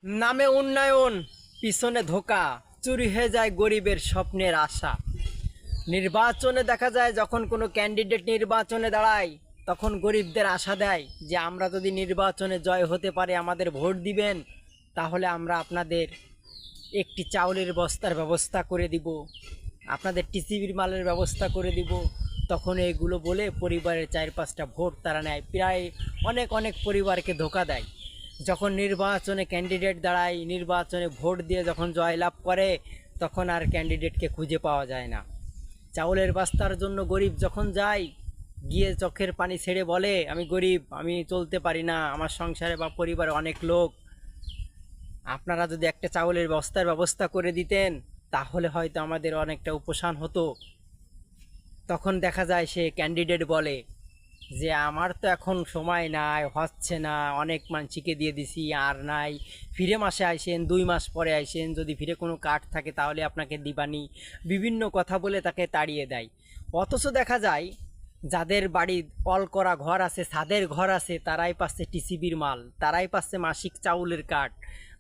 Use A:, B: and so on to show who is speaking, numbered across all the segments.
A: নামে উন্নয়ন, পিছনে ধোঁকা, চুরি হয়ে যায় গরিবের স্বপ্নের আশা। নির্বাচনে দেখা যায় যখন কোনো ক্যান্ডিডেট নির্বাচনে দাঁড়ায় তখন গরিবদের আশা দেয় যে আমরা যদি নির্বাচনে জয় হতে পারি আমাদের ভোট দিবেন, তাহলে আমরা আপনাদের একটি চাউলের বস্তার ব্যবস্থা করে দিব, আপনাদের টিসিবির মালের ব্যবস্থা করে দিব। তখন এগুলো বলে পরিবারের 4-5টা ভোট তারা নেয়, প্রায় অনেক অনেক পরিবারকে ধোঁকা দেয়। যখন নির্বাচনে ক্যান্ডিডেট দাঁড়ায়, নির্বাচনে ভোট দিয়ে যখন জয়লাভ করে, তখন আর ক্যান্ডিডেটকে খুঁজে পাওয়া যায় না। চাউলের বস্তার জন্য গরিব যখন যায়, গিয়ে চোখের পানি ছেড়ে বলে আমি গরিব, আমি চলতে পারি না, আমার সংসারে বা পরিবারে অনেক লোক, আপনারা যদি একটা চাউলের বস্তার ব্যবস্থা করে দিতেন তাহলে হয়তো আমাদের অনেকটা উপশম হতো। তখন দেখা যায় সে ক্যান্ডিডেট বলে যে আমার তো এখন সময় নাই, হচ্ছে না, অনেক মানসিকে দিয়ে দিছি, আর নাই, ফিরে মাসে আইসেন, 2 মাস পরে আইসেন, যদি ফিরে কোনো কাঠ থাকে তাহলে আপনাকে দিবানি, বিভিন্ন কথা বলে তাকে তাড়িয়ে দেয়। অথচ দেখা যায় যাদের বাড়ি অল করা ঘর আছে, ছাদের ঘর আছে, তারাই পাচ্ছে টিসিবির মাল, তারাই পাচ্ছে মাসিক চাউলের কাঠ।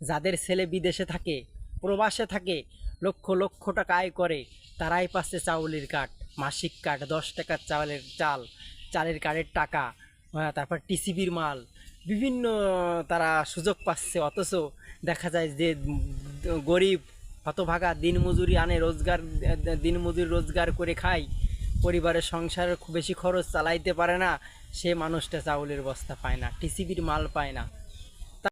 A: যাদের ছেলে বিদেশে থাকে, প্রবাসে থাকে, লক্ষ লক্ষ টাকা আয় করে, তারাই পাচ্ছে চাউলের কাঠ, মাসিক কাঠ, 10 টাকার চালের কার্ডের টাকা, তারপর টিসিবির মাল, বিভিন্ন তারা সুযোগ পাচ্ছে। অথচ দেখা যায় যে গরিব হতভাগা দিনমজুরি আনে, দিনমজুরি রোজগার করে খায়, পরিবারের সংসারের খুব বেশি খরচ চালাইতে পারে না, সে মানুষটা চাউলের বস্তা পায় না, টিসিবির মাল পায় না।